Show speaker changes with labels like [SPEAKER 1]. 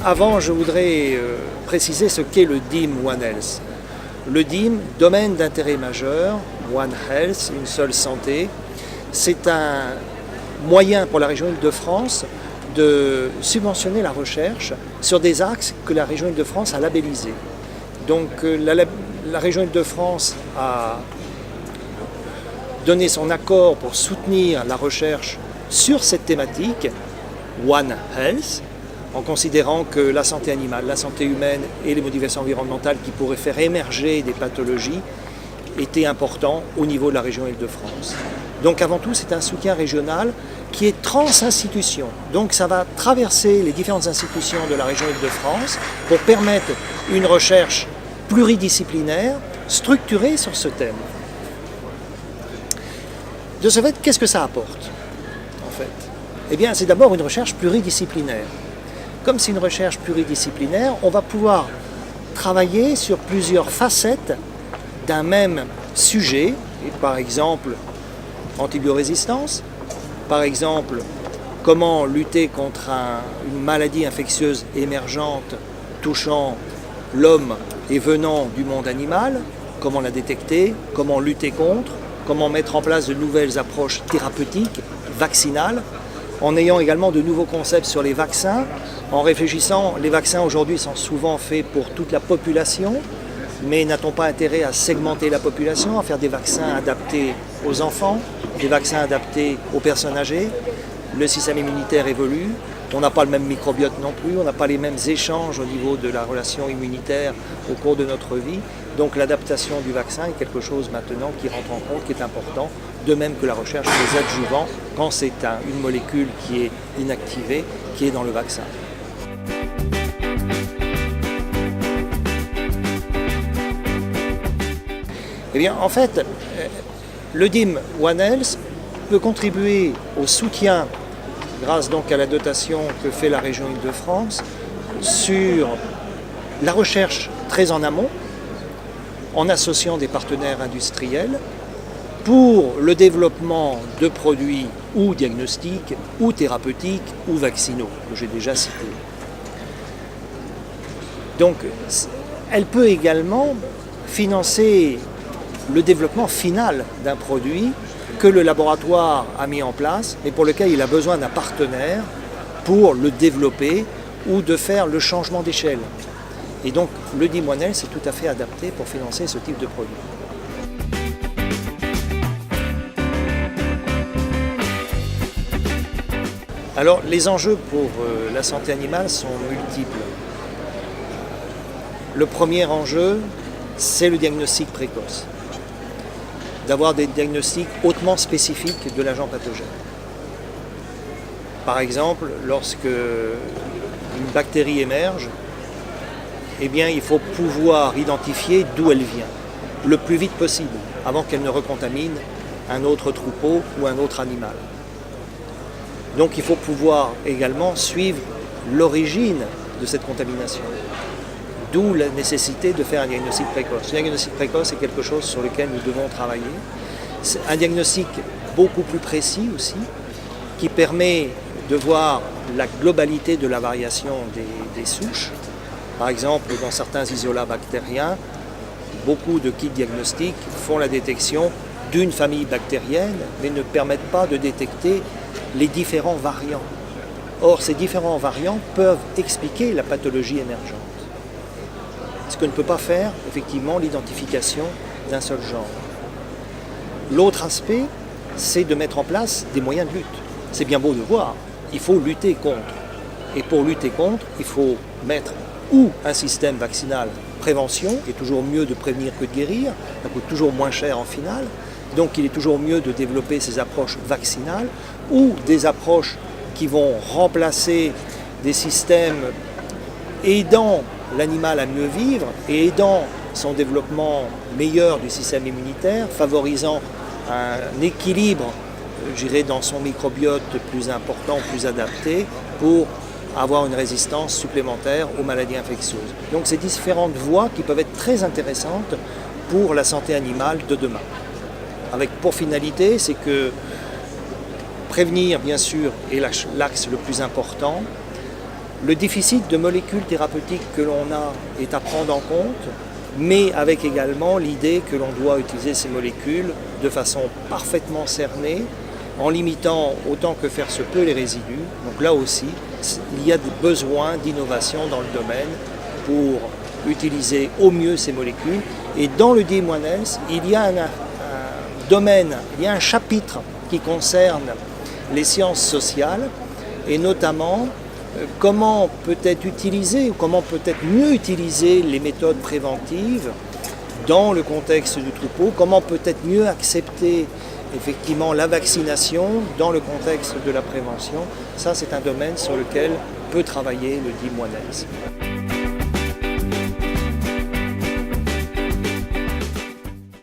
[SPEAKER 1] Avant, je voudrais préciser ce qu'est le DIM One Health. Le DIM, domaine d'intérêt majeur, One Health, une seule santé, c'est un moyen pour la région Île-de-France de subventionner la recherche sur des axes que la région Île-de-France a labellisés. Donc la région Île-de-France a donné son accord pour soutenir la recherche sur cette thématique, One Health, en considérant que la santé animale, la santé humaine et les modifications environnementales qui pourraient faire émerger des pathologies étaient importants au niveau de la région Île-de-France. Donc avant tout, c'est un soutien régional qui est trans-institution. Donc ça va traverser les différentes institutions de la région Île-de-France pour permettre une recherche pluridisciplinaire, structurée sur ce thème. De ce fait, qu'est-ce que ça apporte, en fait? Eh bien, c'est d'abord une recherche pluridisciplinaire. Comme c'est une recherche pluridisciplinaire, on va pouvoir travailler sur plusieurs facettes d'un même sujet, et par exemple, antibiorésistance, par exemple, comment lutter contre une maladie infectieuse émergente touchant l'homme et venant du monde animal, comment la détecter, comment lutter contre, comment mettre en place de nouvelles approches thérapeutiques, vaccinales, en ayant également de nouveaux concepts sur les vaccins, en réfléchissant, les vaccins aujourd'hui sont souvent faits pour toute la population, mais n'a-t-on pas intérêt à segmenter la population, à faire des vaccins adaptés aux enfants, des vaccins adaptés aux personnes âgées? Le système immunitaire évolue, on n'a pas le même microbiote non plus, on n'a pas les mêmes échanges au niveau de la relation immunitaire au cours de notre vie. Donc l'adaptation du vaccin est quelque chose maintenant qui rentre en compte, qui est important, de même que la recherche des adjuvants quand c'est une molécule qui est inactivée, qui est dans le vaccin. Eh bien, en fait, le DIM One Health peut contribuer au soutien, grâce donc à la dotation que fait la région Île-de-France, sur la recherche très en amont, en associant des partenaires industriels, pour le développement de produits ou diagnostiques, ou thérapeutiques, ou vaccinaux, que j'ai déjà cités. Donc, elle peut également financer le développement final d'un produit que le laboratoire a mis en place et pour lequel il a besoin d'un partenaire pour le développer ou de faire le changement d'échelle. Et donc le DIM One Health est tout à fait adapté pour financer ce type de produit. Alors les enjeux pour la santé animale sont multiples. Le premier enjeu, c'est le diagnostic précoce. D'avoir des diagnostics hautement spécifiques de l'agent pathogène. Par exemple, lorsque une bactérie émerge, eh bien, il faut pouvoir identifier d'où elle vient, le plus vite possible, avant qu'elle ne recontamine un autre troupeau ou un autre animal. Donc il faut pouvoir également suivre l'origine de cette contamination. D'où la nécessité de faire un diagnostic précoce. Le diagnostic précoce est quelque chose sur lequel nous devons travailler. C'est un diagnostic beaucoup plus précis aussi, qui permet de voir la globalité de la variation des souches. Par exemple, dans certains isolats bactériens, beaucoup de kits diagnostiques font la détection d'une famille bactérienne, mais ne permettent pas de détecter les différents variants. Or, ces différents variants peuvent expliquer la pathologie émergente. Ce que ne peut pas faire, effectivement, l'identification d'un seul genre. L'autre aspect, c'est de mettre en place des moyens de lutte. C'est bien beau de voir, il faut lutter contre. Et pour lutter contre, il faut mettre ou un système vaccinal prévention, qui est toujours mieux de prévenir que de guérir, ça coûte toujours moins cher en finale, donc il est toujours mieux de développer ces approches vaccinales, ou des approches qui vont remplacer des systèmes aidant l'animal à mieux vivre et aidant son développement meilleur du système immunitaire, favorisant un équilibre, je dirais, dans son microbiote plus important, plus adapté, pour avoir une résistance supplémentaire aux maladies infectieuses. Donc c'est différentes voies qui peuvent être très intéressantes pour la santé animale de demain. Avec pour finalité, c'est que prévenir, bien sûr, est l'axe le plus important, Le déficit de molécules thérapeutiques que l'on a est à prendre en compte, mais avec également l'idée que l'on doit utiliser ces molécules de façon parfaitement cernée, en limitant autant que faire se peut les résidus. Donc là aussi, il y a des besoins d'innovation dans le domaine pour utiliser au mieux ces molécules. Et dans le D-S, il y a un domaine, il y a un chapitre qui concerne les sciences sociales et notamment comment peut-être utiliser ou comment peut-être mieux utiliser les méthodes préventives dans le contexte du troupeau, comment peut-être mieux accepter effectivement la vaccination dans le contexte de la prévention. Ça, c'est un domaine sur lequel peut travailler le D-S.